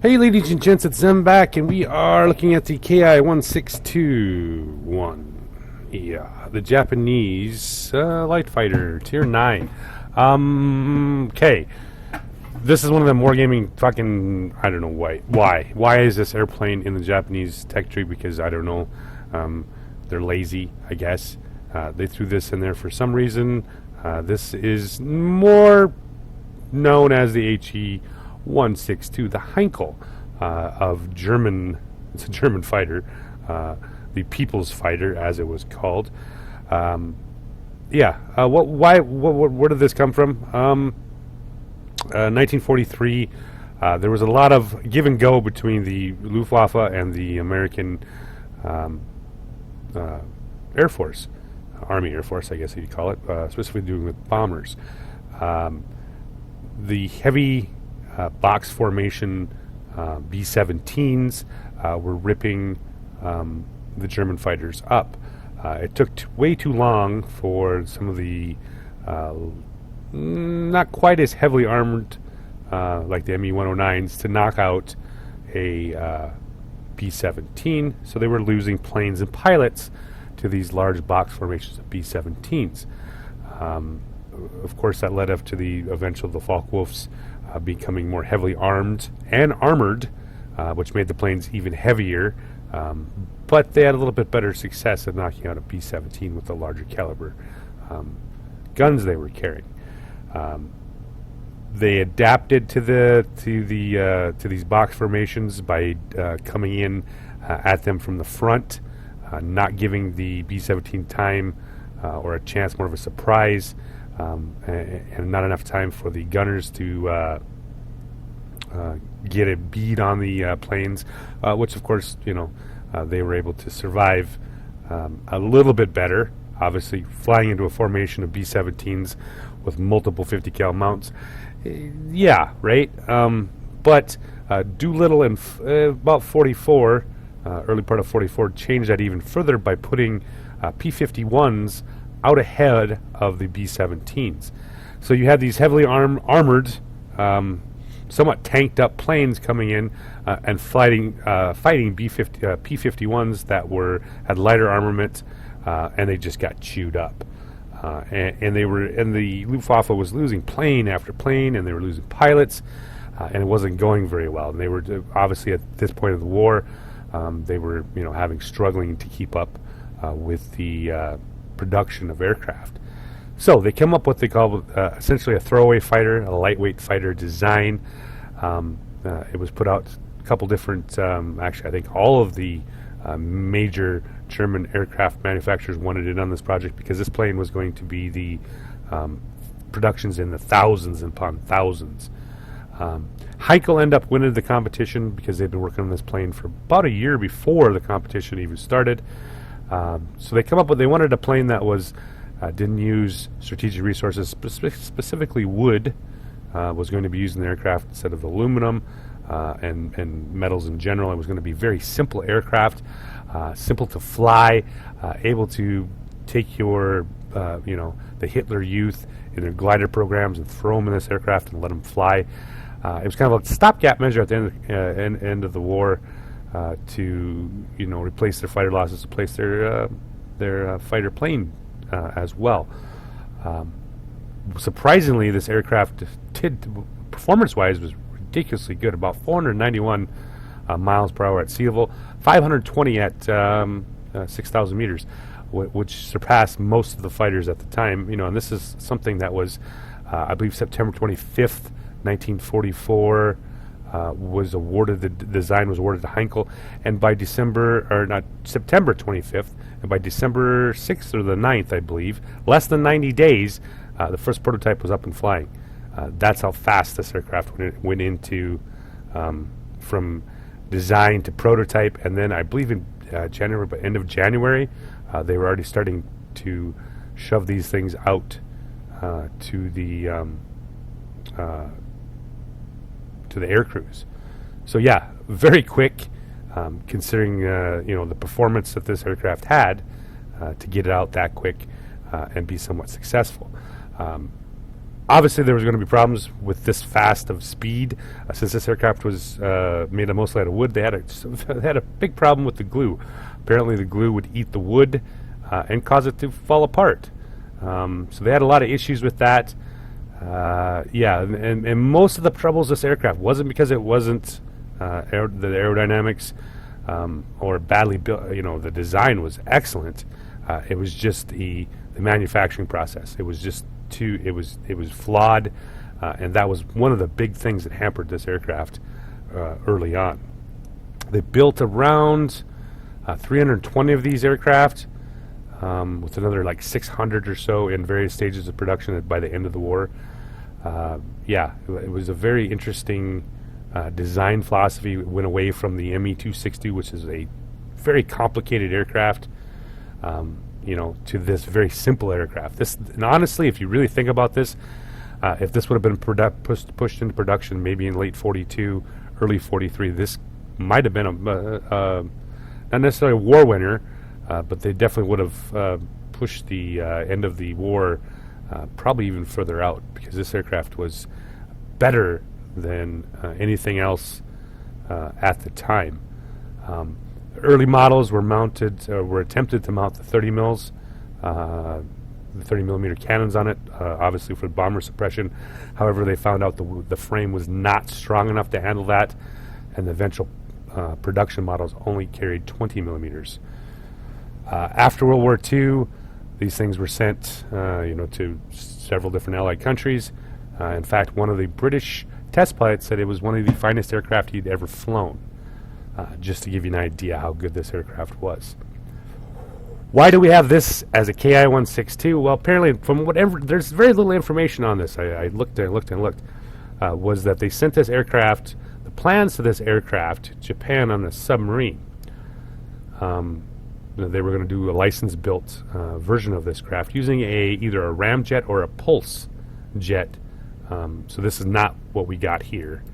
Hey ladies and gents, it's Zem back, and we are looking at the Ki-162-1. Yeah, the Japanese light fighter, tier 9. Okay. This is one of the wargaming fucking, I don't know why. Why is this airplane in the Japanese tech tree? Because I don't know. They're lazy, I guess. They threw this in there for some reason. This is more known as the He-162, the Heinkel of German. It's a German fighter, the People's Fighter, as it was called. Where did this come from? 1943. There was a lot of give and go between the Luftwaffe and the American Air Force, Army Air Force, I guess you'd call it, specifically doing with bombers. The heavy box formation B-17s were ripping the German fighters up. It took way too long for some of the not quite as heavily armored like the Me-109s to knock out a B-17, so they were losing planes and pilots to these large box formations of B-17s. Of course, that led up to the eventual the Focke-Wulfs becoming more heavily armed and armored, which made the planes even heavier. But they had a little bit better success at knocking out a B-17 with the larger caliber guns they were carrying. They adapted to these box formations by coming in at them from the front, not giving the B-17 time or a chance, more of a surprise, and not enough time for the gunners to get a bead on the planes, which of course, they were able to survive a little bit better. Obviously, flying into a formation of B-17s with multiple 50 cal mounts, yeah, right. But Doolittle in about 44, early part of 44, changed that even further by putting P-51s out ahead of the B-17s. So you had these heavily armored, somewhat tanked up planes coming in and fighting P-51s that had lighter armament, and they just got chewed up. And the Luftwaffe was losing plane after plane, and they were losing pilots, and it wasn't going very well. And they were obviously at this point of the war, they were struggling to keep up with the production of aircraft. So they came up with what they call essentially a throwaway fighter, a lightweight fighter design. It was put out a couple different, actually I think all of the major German aircraft manufacturers wanted in on this project because this plane was going to be the productions in the thousands upon thousands. Heinkel ended up winning the competition because they'd been working on this plane for about a year before the competition even started. So they wanted a plane that didn't use strategic resources, specifically wood was going to be used in the aircraft instead of aluminum and metals in general. It was going to be very simple aircraft, simple to fly, able to take your, the Hitler Youth in their glider programs and throw them in this aircraft and let them fly. It was kind of a stopgap measure at the end of the war to replace their fighter losses, replace their fighter plane as well. Surprisingly, this aircraft performance-wise was ridiculously good. About 491 miles per hour at sea level, 520 at 6,000 meters, which surpassed most of the fighters at the time. And this is something that was, I believe, September 25th, 1944. Was awarded, the design was awarded to Heinkel, and by September 25th, and by December 6th or the 9th, I believe, less than 90 days, the first prototype was up and flying. That's how fast this aircraft went into from design to prototype, and then I believe in January, by end of January, they were already starting to shove these things out to the air crews. So yeah, very quick, considering the performance that this aircraft had to get it out that quick and be somewhat successful. Obviously, there was going to be problems with this fast of speed. Since this aircraft was made mostly out of wood, they had a big problem with the glue. Apparently, the glue would eat the wood and cause it to fall apart. So they had a lot of issues with that. And most of the troubles with this aircraft wasn't because it wasn't the aerodynamics or badly built. The design was excellent. It was just the manufacturing process. It was just it was flawed, and that was one of the big things that hampered this aircraft early on. They built around 320 of these aircraft, with another like 600 or so in various stages of production by the end of the war. It was a very interesting design philosophy. It went away from the Me-260, which is a very complicated aircraft, to this very simple aircraft. And honestly, if you really think about this, if this would have been pushed into production maybe in late 42, early 43, this might have been not necessarily a war winner, but they definitely would have pushed the end of the war probably even further out, because this aircraft was better than anything else at the time. Early models were attempted to mount the 30 mils, the 30 millimeter cannons on it, obviously for bomber suppression. However, they found out the frame was not strong enough to handle that, and the eventual production models only carried 20 millimeters. After World War II, these things were sent, to several different Allied countries. In fact, one of the British test pilots said it was one of the finest aircraft he'd ever flown. Just to give you an idea how good this aircraft was. Why do we have this as a Ki-162? Well, apparently, from whatever, there's very little information on this. I looked and looked and looked. Was that they sent this aircraft, the plans to this aircraft, to Japan on a submarine. They were going to do a license-built version of this craft using either a ramjet or a pulse jet. So this is not what we got here.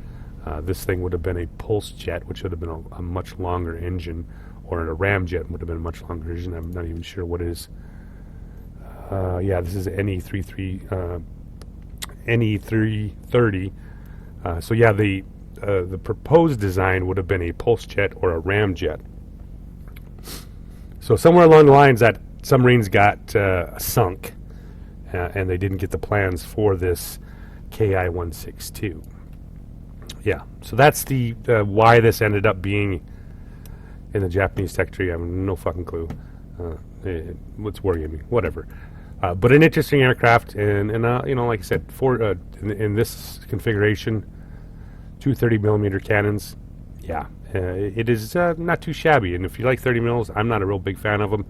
This thing would have been a pulse jet, which would have been a much longer engine, or a ramjet would have been a much longer engine. I'm not even sure what it is. This is NE330. The proposed design would have been a pulse jet or a ramjet. So somewhere along the lines, that submarines got sunk, and they didn't get the plans for this Ki-162. So that's the why this ended up being in the Japanese tech tree. I have no fucking clue. What's worrying me? Whatever. But an interesting aircraft, and like I said, in this configuration, 230 millimeter cannons. It is not too shabby. And if you like 30 mils, I'm not a real big fan of them.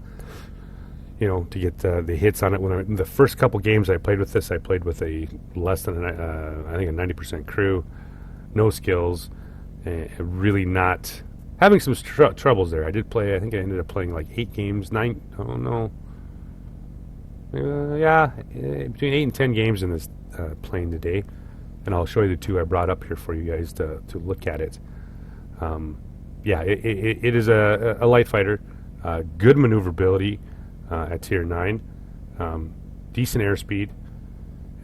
To get the hits on it. In the first couple games I played with this, I played with a less than I think a 90% crew. No skills, really not having some troubles there. I think I ended up playing like 8 games, 9, between 8 and 10 games in this plane today. And I'll show you the 2 I brought up here for you guys to look at it. It is a light fighter, good maneuverability at tier 9, decent airspeed,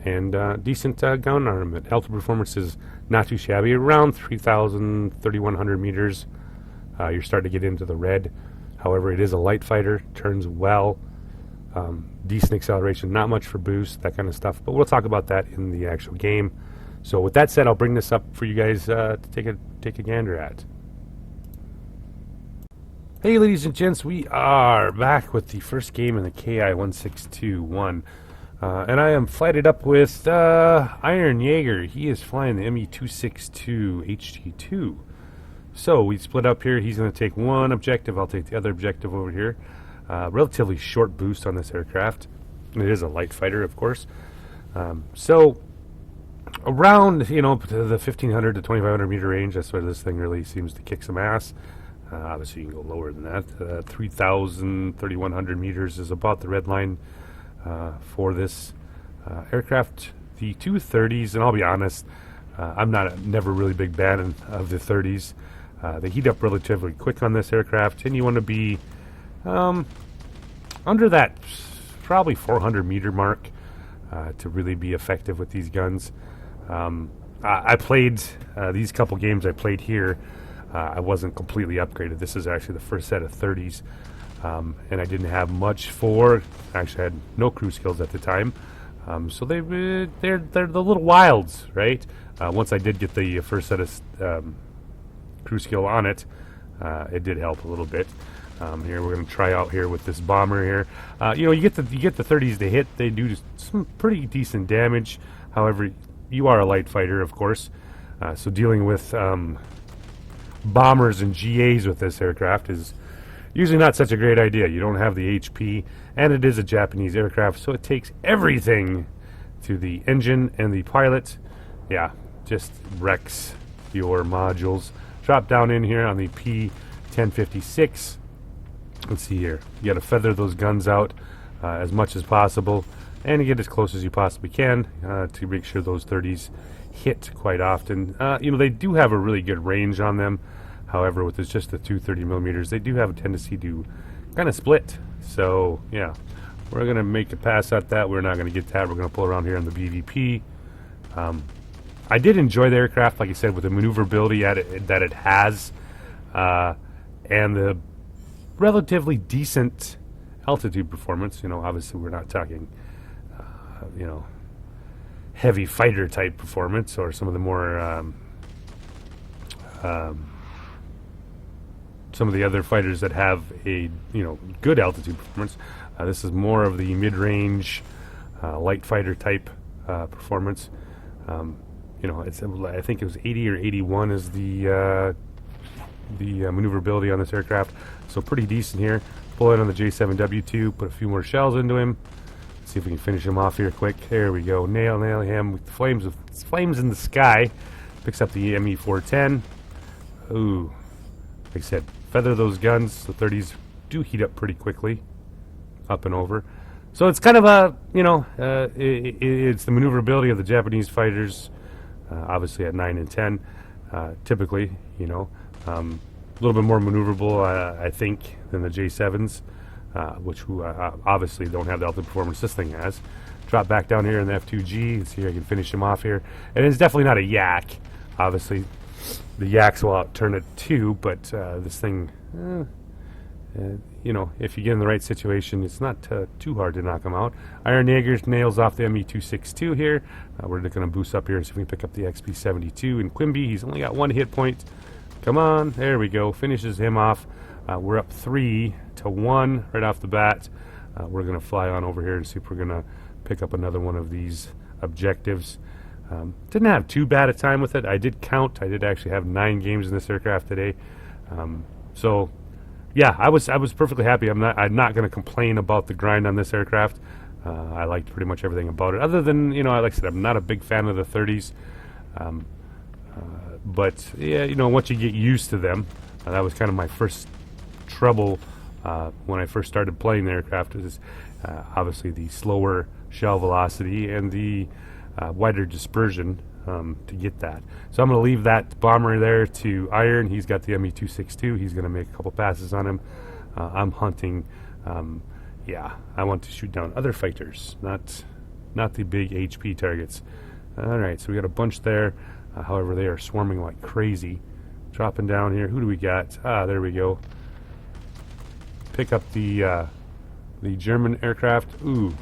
and decent gun armament. Altitude performance is not too shabby, around 3,100 meters. You're starting to get into the red. However, it is a light fighter, turns well, decent acceleration, not much for boost, that kind of stuff. But we'll talk about that in the actual game. So with that said, I'll bring this up for you guys to take a gander at. Hey, ladies and gents, we are back with the first game in the Ki-162-1. And I am flighted up with Iron Jaeger. He is flying the Me-262-HT2. So we split up here. He's going to take one objective. I'll take the other objective over here. Relatively short boost on this aircraft. It is a light fighter, of course. So around, the 1,500 to 2,500 meter range, that's where this thing really seems to kick some ass. Obviously, you can go lower than that. 3,000, 3,100 meters is about the red line for this aircraft. The 230s, and I'll be honest, I'm never really big fan of the 30s. They heat up relatively quick on this aircraft, and you want to be under that probably 400 meter mark. to really be effective with these guns. I played these couple games I played here. I wasn't completely upgraded. This is actually the first set of 30s, and I didn't have much for. Actually, I had no crew skills at the time, so they're the little wilds, right? Once I did get the first set of crew skill on it, it did help a little bit. Here we're going to try out here with this bomber here. You get the 30s to hit. They do some pretty decent damage. However, you are a light fighter, of course, so dealing with bombers and GAs with this aircraft is usually not such a great idea. You don't have the HP, and it is a Japanese aircraft, so it takes everything to the engine and the pilot. Yeah, just wrecks your modules. Drop down in here on the P-1056. Let's see here. You got to feather those guns out as much as possible, and you get as close as you possibly can to make sure those 30s hit quite often. They do have a really good range on them. However, with just the 230 millimeters, they do have a tendency to kind of split. So, yeah, we're going to make a pass at that. We're not going to get that. We're going to pull around here on the BVP. I did enjoy the aircraft, like I said, with the maneuverability that it has, and the relatively decent altitude performance. Obviously we're not talking, heavy fighter type performance or some of the more, some of the other fighters that have a, good altitude performance. This is more of the mid-range, light fighter type performance. I think it was 80 or 81 is the maneuverability on this aircraft, so pretty decent here. Pull it on the J7W2, put a few more shells into him. Let's see if we can finish him off here quick. There we go. Nail him with the flames in the sky. Picks up the ME410. Ooh, like I said, feather those guns. The 30s do heat up pretty quickly, up and over. So it's kind of a, it's the maneuverability of the Japanese fighters, obviously at 9 and 10, typically, a little bit more maneuverable, I think, than the J7s, which obviously don't have the altitude performance this thing has. Drop back down here in the F2G. Let's see if I can finish him off here. And it's definitely not a yak. Obviously, the yaks will outturn it too, but this thing, if you get in the right situation, it's not too hard to knock them out. Iron Jaegers nails off the ME262 here. We're going to boost up here and see if we can pick up the XP72. And Quimby, he's only got one hit point. Come on, there we go. Finishes him off. We're up 3-1 right off the bat. We're going to fly on over here and see if we're going to pick up another one of these objectives. Didn't have too bad a time with it. I did count. I did actually have 9 games in this aircraft today. So, yeah, I was perfectly happy. I'm not going to complain about the grind on this aircraft. I liked pretty much everything about it. Other than, like I said, I'm not a big fan of the 30s. But, yeah, once you get used to them, that was kind of my first trouble when I first started playing the aircraft. Is obviously the slower shell velocity and the wider dispersion to get that. So I'm going to leave that bomber there to Iron. He's got the ME262. He's going to make a couple passes on him. I'm hunting. I want to shoot down other fighters, not the big HP targets. All right, so we got a bunch there. However, they are swarming like crazy. Dropping down here. Who do we got? There we go. Pick up the German aircraft. Ooh,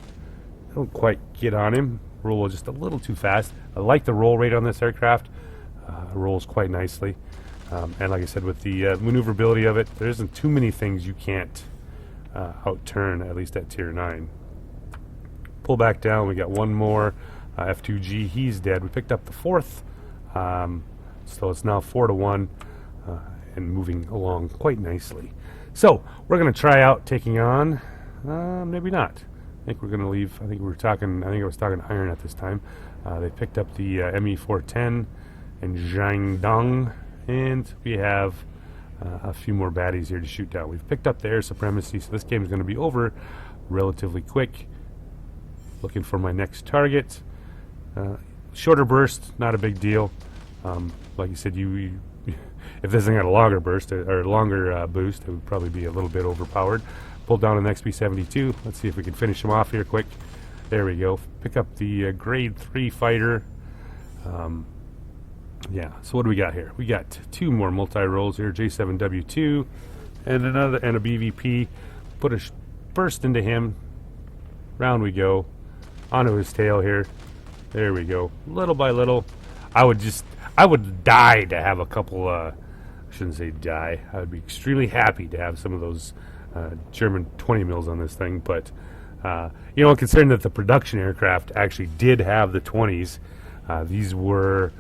I don't quite get on him. Roll just a little too fast. I like the roll rate on this aircraft. It rolls quite nicely. And like I said, with the maneuverability of it, there isn't too many things you can't outturn, at least at Tier 9. Pull back down. We got one more. F2G, he's dead. We picked up the 4th. So it's now 4-1 and moving along quite nicely. So we're going to try out taking on, maybe not. I think we're going to leave. I think I was talking to Iron at this time. They picked up the ME410 and Jiangdong, and we have a few more baddies here to shoot down. We've picked up the air supremacy, so this game is going to be over relatively quick. Looking for my next target. Shorter burst, not a big deal. Like you said, you if this thing had a longer burst or longer boost, it would probably be a little bit overpowered. Pull down an XP72. Let's see if we can finish him off here quick. There we go. Pick up the grade 3 fighter. Yeah, so what do we got here? We got 2 more multi-rolls here, J7W2 and a BVP. Put a burst into him. Round we go. Onto his tail here. There we go. Little by little. I would die to have a couple, I shouldn't say die. I would be extremely happy to have some of those German 20 mils on this thing, but you know, considering that the production aircraft actually did have the 20s, these were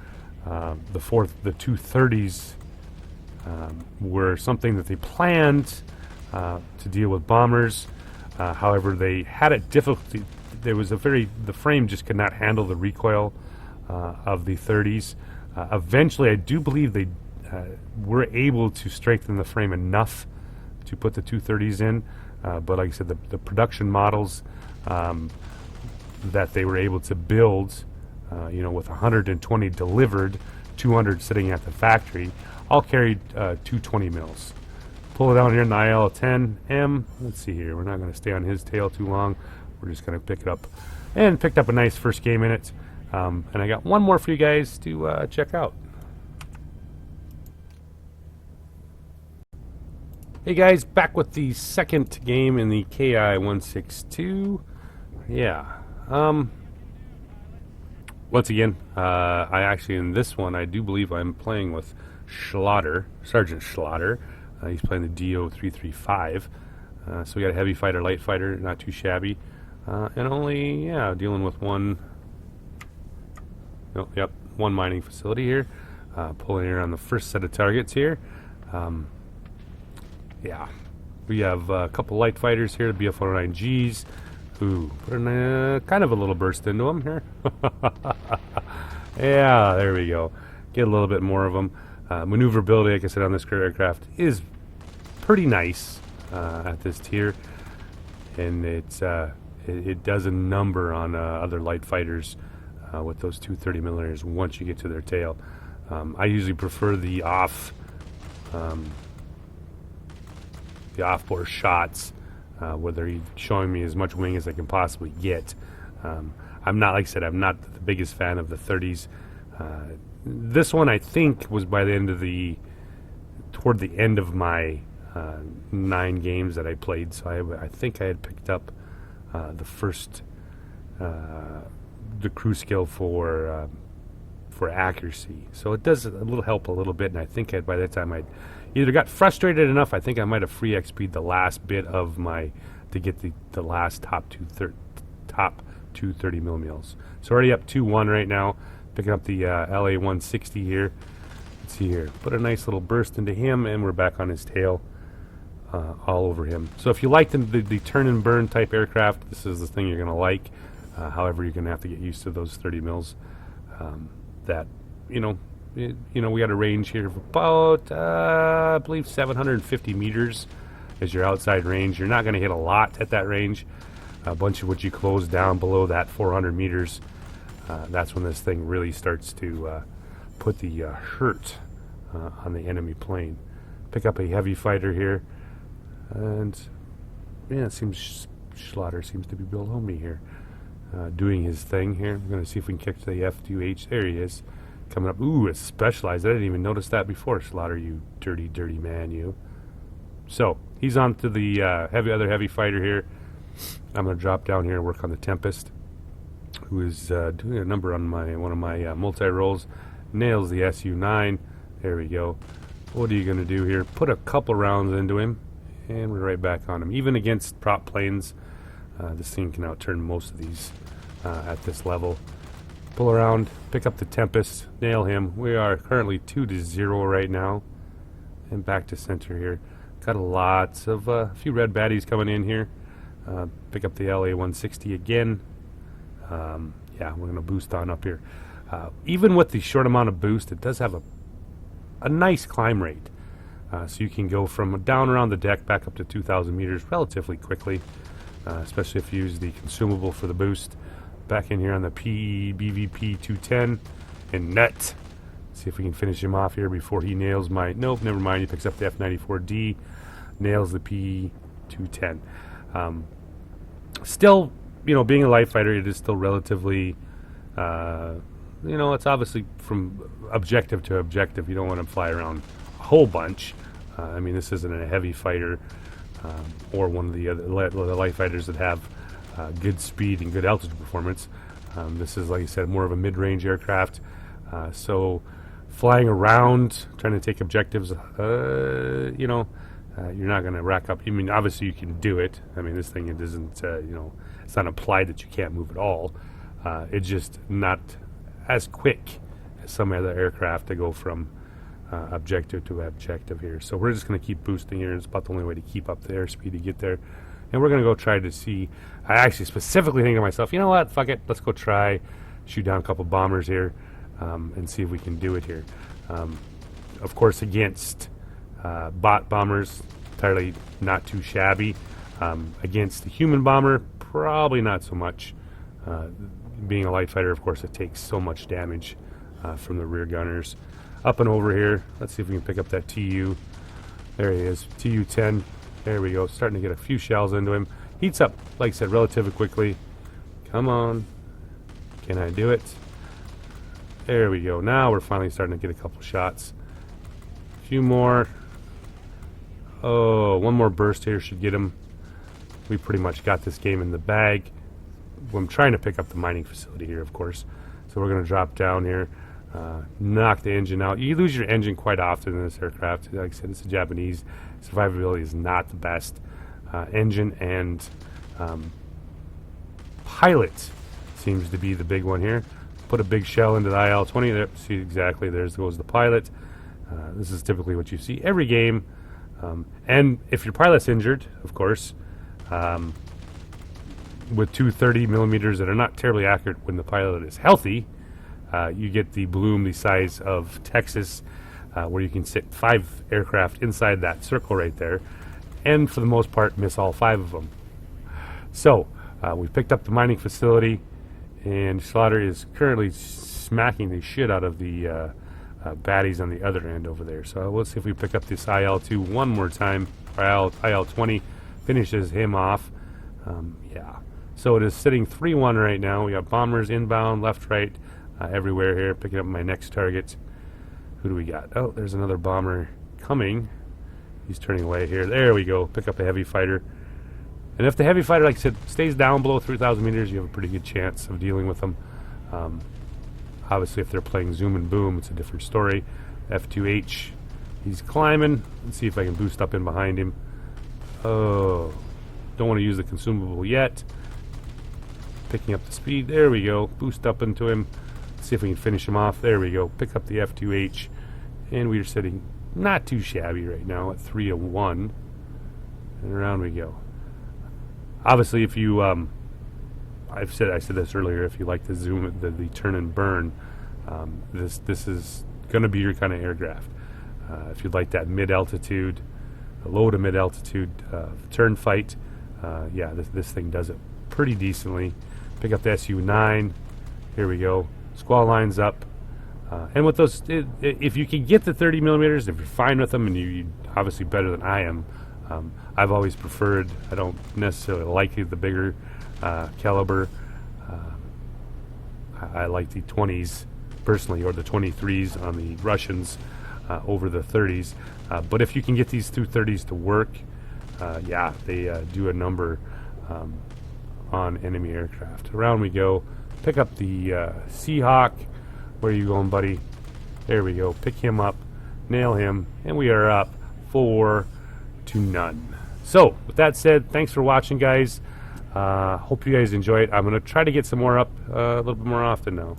the 230s were something that they planned to deal with bombers. However, they had it difficult. The frame just could not handle the recoil of the 30s. Eventually, I do believe they were able to strengthen the frame enough to put the 230s in. But like I said, the production models that they were able to build, you know, with 120 delivered, 200 sitting at the factory, all carried 220 mils. Pull it down here in the IL-10M. Let's see here. We're not going to stay on his tail too long. We're just going to pick it up. And picked up a nice first game in it. And I got one more for you guys to check out. Hey guys, back with the second game in the Ki-162. Yeah. Once again, I actually, in this one, I do believe I'm playing with Schlatter, Sergeant Schlatter. He's playing the DO-335. So we got a heavy fighter, light fighter, not too shabby. And only, yeah, dealing with one mining facility here. Pulling here on the first set of targets here. Yeah, we have a couple light fighters here, the BF-109Gs. Ooh, put kind of a little burst into them here. Yeah, there we go. Get a little bit more of them. Maneuverability, like I said, on this aircraft is pretty nice at this tier, and it does a number on other light fighters with those 230 millimeters once you get to their tail. I usually prefer the off-bore shots where they're showing me as much wing as I can possibly get. I'm not, like I said, I'm not the biggest fan of the 30s. This one, I think, was by the end of toward the end of my 9 games that I played. So I think I had picked up the first, the crew skill for accuracy. So it does help a little bit, and I think by that time I'd either got frustrated enough. I think I might have free XP'd the last bit of to get the last top 230 millimeters. So already up 2-1 right now. Picking up the LA-160 here. Let's see here. Put a nice little burst into him, and we're back on his tail, all over him. So if you like the turn and burn type aircraft, this is the thing you're going to like. However, you're going to have to get used to those 30 mils. That we got a range here of about I believe 750 meters is your outside range. You're not going to hit a lot at that range. A bunch of what you close down below that 400 meters. That's when this thing really starts to put the hurt on the enemy plane. Pick up a heavy fighter here, and yeah, it seems Schlatter seems to be below me here, doing his thing here. We're going to see if we can catch the F2H. There he is, coming up. Ooh, it's specialized. I didn't even notice that before. Schlatter, you dirty man, you. So he's on to the other heavy fighter here. I'm going to drop down here and work on the Tempest, who is doing a number on one of my multi-rolls. Nails the Su-9. There we go. What are you going to do here? Put a couple rounds into him, and we're right back on him. Even against prop planes, this thing can outturn most of these at this level. Pull around, pick up the Tempest, nail him. We are currently 2-0 right now, and back to center here. Got lots of a few red baddies coming in here. Pick up the LA-160 again. Yeah, we're going to boost on up here. Even with the short amount of boost, it does have a nice climb rate. So you can go from down around the deck back up to 2,000 meters relatively quickly, especially if you use the consumable for the boost. Back in here on the BVP 210 and net. See if we can finish him off here before he nails my... Nope, never mind. He picks up the F-94D, nails the P210. Still being a light fighter, it is still relatively, it's obviously from objective to objective. You don't want to fly around a whole bunch. I mean, this isn't a heavy fighter or one of the other the light fighters that have good speed and good altitude performance. This is, like I said, more of a mid-range aircraft. So flying around, trying to take objectives, you're not going to rack up. I mean, obviously you can do it. I mean, this thing, it isn't, it's not implied that you can't move at all. It's just not as quick as some other aircraft to go from objective to objective here. So we're just going to keep boosting here. It's about the only way to keep up the airspeed to get there. And we're going to go try to see. I actually specifically think to myself, you know what, fuck it, let's go try, shoot down a couple bombers here and see if we can do it here. Of course, against bot bombers, entirely not too shabby. Against the human bomber, probably not so much. Being a light fighter, of course, it takes so much damage from the rear gunners. Up and over here, let's see if we can pick up that TU. There he is, TU-10. There we go, starting to get a few shells into him. Heats up, like I said, relatively quickly. Come on. Can I do it? There we go. Now we're finally starting to get a couple shots. A few more. Oh, one more burst here should get him. We pretty much got this game in the bag. I'm trying to pick up the mining facility here, of course. So we're going to drop down here. Knock the engine out. You lose your engine quite often in this aircraft. Like I said, it's a Japanese. Survivability is not the best. Engine and pilot seems to be the big one here. Put a big shell into the IL-20. There, see exactly, there goes the pilot. This is typically what you see every game. And if your pilot's injured, of course, with 230 millimeters that are not terribly accurate when the pilot is healthy, you get the bloom the size of Texas, where you can sit 5 aircraft inside that circle right there, and for the most part miss all 5 of them. So we picked up the mining facility, and Slaughter is currently smacking the shit out of the baddies on the other end over there. So let's see if we pick up this IL-2 one more time. IL-20 finishes him off. Yeah. So it is sitting 3-1 right now. We got bombers inbound, left, right, everywhere here. Picking up my next target. Who do we got? Oh, there's another bomber coming. He's turning away here. There we go. Pick up a heavy fighter. And if the heavy fighter, like I said, stays down below 3,000 meters, you have a pretty good chance of dealing with them. Obviously, if they're playing zoom and boom, it's a different story. F2H, he's climbing. Let's see if I can boost up in behind him. Oh, don't want to use the consumable yet. Picking up the speed. There we go. Boost up into him. See if we can finish him off. There we go. Pick up the F2H. And we are sitting not too shabby right now at 3-1. And around we go. Obviously, if you, I said this earlier, if you like the zoom, the turn and burn, this is going to be your kind of aircraft. If you'd like that mid-altitude, low to mid-altitude turn fight, yeah, this thing does it pretty decently. Pick up the Su-9. Here we go. Squall lines up. And with those, if you can get the 30 millimeters, if you're fine with them, and you're obviously better than I am, I've always preferred, I don't necessarily like the bigger caliber. I like the 20s personally, or the 23s on the Russians over the 30s. But if you can get these 230s to work, yeah, they do a number on enemy aircraft. Around we go. Pick up the Seahawk. Where are you going, buddy? There we go. Pick him up. Nail him. And we are up 4-0. So, with that said, thanks for watching, guys. Hope you guys enjoy it. I'm going to try to get some more up a little bit more often now.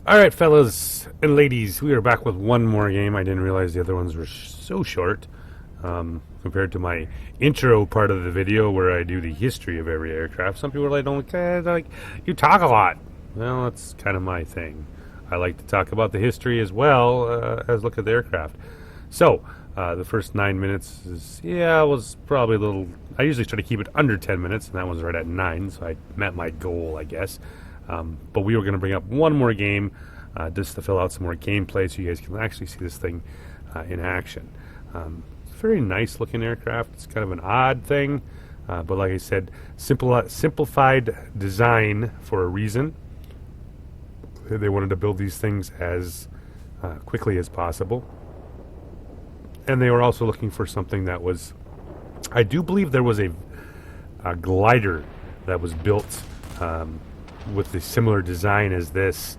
Alright, fellas and ladies, we are back with one more game. I didn't realize the other ones were so short compared to my intro part of the video where I do the history of every aircraft. Some people are like, you talk a lot. Well, that's kind of my thing. I like to talk about the history as well as look at the aircraft. So, the first 9 minutes was probably a little... I usually try to keep it under 10 minutes, and that one's right at 9, so I met my goal, I guess. But we were going to bring up one more game just to fill out some more gameplay so you guys can actually see this thing in action. It's a very nice looking aircraft. It's kind of an odd thing. But like I said, simplified design for a reason. They wanted to build these things as quickly as possible. And they were also looking for something that was... I do believe there was a glider that was built with a similar design as this,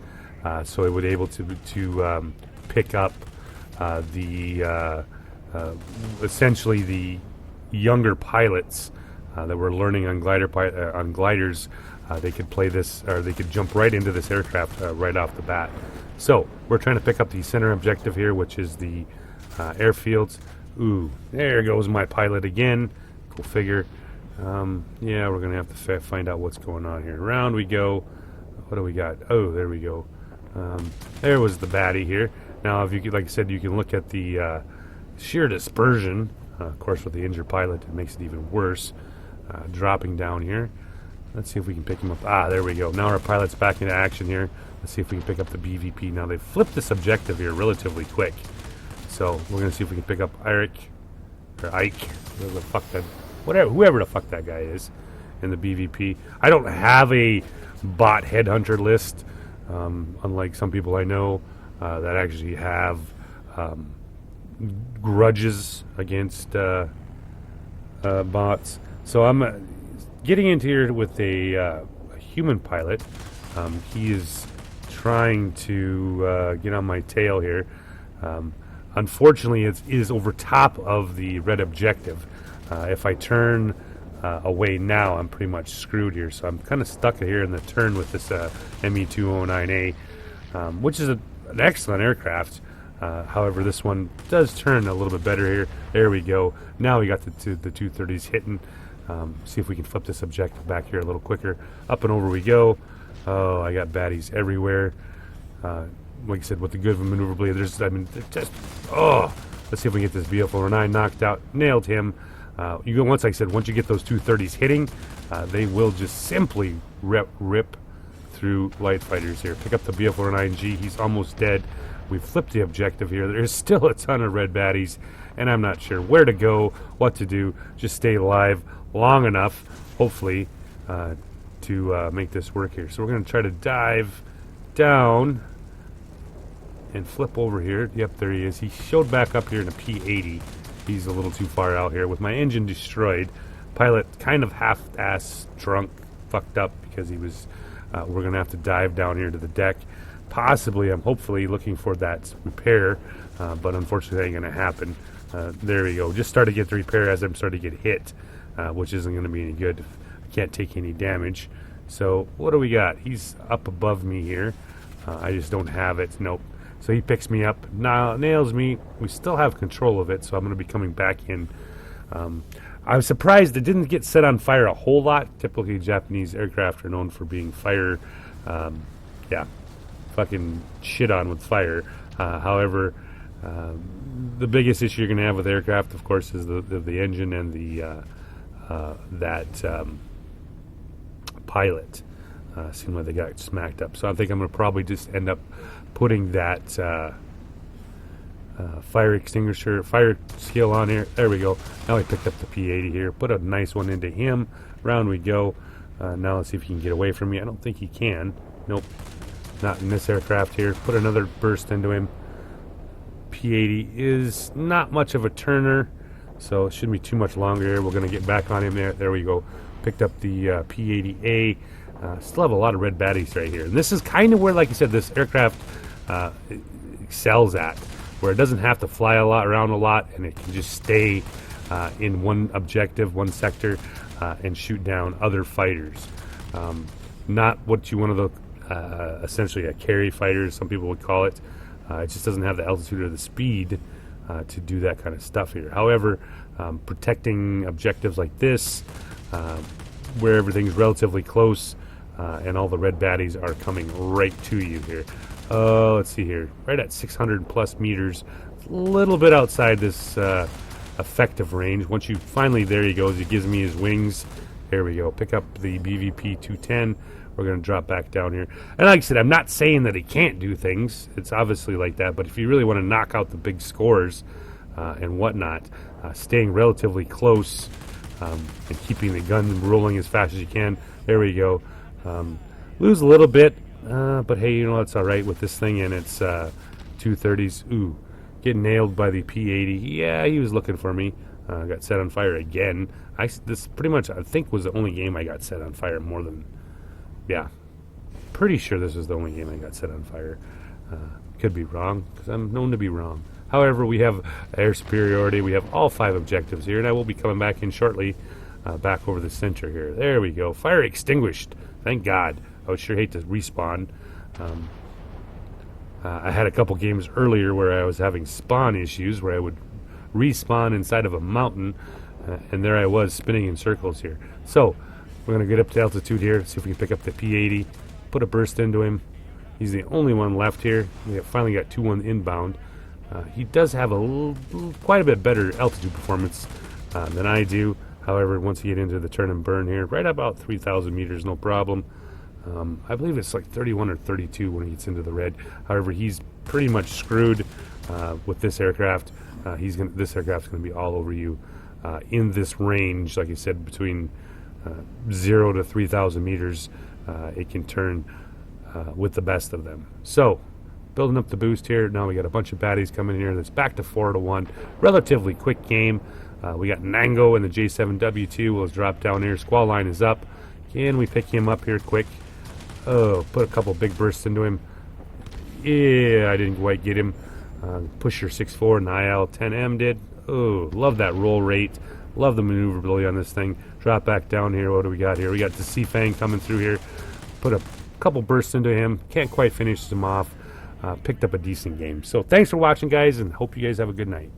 so it would able to pick up essentially the younger pilots that were learning on gliders. They could play this, or they could jump right into this aircraft right off the bat. So we're trying to pick up the center objective here, which is the airfields. Ooh, there goes my pilot again. Go figure. Yeah, we're going to have to find out what's going on here. Around we go. What do we got? Oh, there we go. There was the baddie here. Now, if you could, like I said, you can look at the sheer dispersion. Of course, with the injured pilot, it makes it even worse. Dropping down here. Let's see if we can pick him up. Ah, there we go. Now our pilot's back into action here. Let's see if we can pick up the BVP. Now, they've flipped this objective here relatively quick. So, we're going to see if we can pick up Ike, whoever the fuck that guy is, in the BVP. I don't have a bot headhunter list, unlike some people I know that actually have grudges against bots. So I'm getting into here with a human pilot. He is trying to get on my tail here. Unfortunately, it is over top of the red objective. If I turn away now, I'm pretty much screwed here. So I'm kind of stuck here in the turn with this ME-209A, which is an excellent aircraft. However, this one does turn a little bit better here. There we go. Now we got the 230s hitting. See if we can flip this objective back here a little quicker. Up and over we go. Oh, I got baddies everywhere. Like I said, with the good maneuverability, let's see if we can get this BF-409 knocked out. Nailed him. Once you get those 230s hitting, they will just simply rip through light fighters here. Pick up the BF-409G. He's almost dead. We've flipped the objective here. There's still a ton of red baddies, and I'm not sure where to go, what to do. Just stay alive long enough, hopefully, to make this work here. So we're going to try to dive down and flip over here. Yep, there he is. He showed back up here in a P-80. He's a little too far out here with my engine destroyed. Pilot kind of half-ass drunk, fucked up because he was... we're going to have to dive down here to the deck. Possibly, I'm hopefully looking for that repair, but unfortunately that ain't going to happen. There we go. Just started to get the repair as I'm starting to get hit, which isn't going to be any good. I can't take any damage. So what do we got? He's up above me here. I just don't have it. Nope. So he picks me up, nails me. We still have control of it, so I'm going to be coming back in. I was surprised it didn't get set on fire a whole lot. Typically, Japanese aircraft are known for being fire, fucking shit on with fire. However, the biggest issue you're going to have with aircraft, of course, is the engine and that pilot. Seemed like they got smacked up. So I think I'm going to probably just end up putting that fire skill on here. There we go. Now I picked up the P-80 here. Put a nice one into him. Round we go. Now let's see if he can get away from me. I don't think he can. Nope. Not in this aircraft here. Put another burst into him. P-80 is not much of a turner, so it shouldn't be too much longer here. We're going to get back on him there. There we go. Picked up the P-80A. Still have a lot of red baddies right here. And this is kind of where, like I said, this aircraft excels at, where it doesn't have to fly around a lot, and it can just stay in one objective, one sector, and shoot down other fighters. Not what you want to essentially a carry fighter, some people would call it. It just doesn't have the altitude or the speed to do that kind of stuff here. However, protecting objectives like this, where everything's relatively close, and all the red baddies are coming right to you here. Let's see here. Right at 600 plus meters. A little bit outside this effective range. Once you finally, there he goes. He gives me his wings. There we go. Pick up the BVP 210. We're going to drop back down here. And like I said, I'm not saying that he can't do things. It's obviously like that. But if you really want to knock out the big scores and whatnot, staying relatively close and keeping the gun rolling as fast as you can. There we go. Lose a little bit, but hey, you know, that's all right with this thing, and it's 230s. Ooh, getting nailed by the P-80. Yeah, he was looking for me. Got set on fire again. This pretty much, I think, was the only game I got set on fire more than... Yeah, pretty sure this was the only game I got set on fire. Could be wrong, because I'm known to be wrong. However, we have air superiority. We have all 5 objectives here, and I will be coming back in shortly, back over the center here. There we go. Fire extinguished. Thank God. I would sure hate to respawn. I had a couple games earlier where I was having spawn issues, where I would respawn inside of a mountain, and there I was spinning in circles here. So, we're going to get up to altitude here, see if we can pick up the P-80, put a burst into him. He's the only one left here. We have finally got 2-1 inbound. He does have quite a bit better altitude performance than I do. However, once you get into the turn and burn here, right about 3,000 meters, no problem. I believe it's like 31 or 32 when he gets into the red. However, he's pretty much screwed with this aircraft. This aircraft's going to be all over you in this range. Like I said, between 0 to 3,000 meters, it can turn with the best of them. So, building up the boost here. Now we got a bunch of baddies coming in here. That's back to 4-1. Relatively quick game. We got Nango and the J7W2 will drop down here. Squall line is up. Can we pick him up here quick? Oh, put a couple big bursts into him. Yeah, I didn't quite get him. Pusher 6.4 and IL-10M did. Oh, love that roll rate. Love the maneuverability on this thing. Drop back down here. What do we got here? We got the Seafang coming through here. Put a couple bursts into him. Can't quite finish him off. Picked up a decent game. So thanks for watching, guys, and hope you guys have a good night.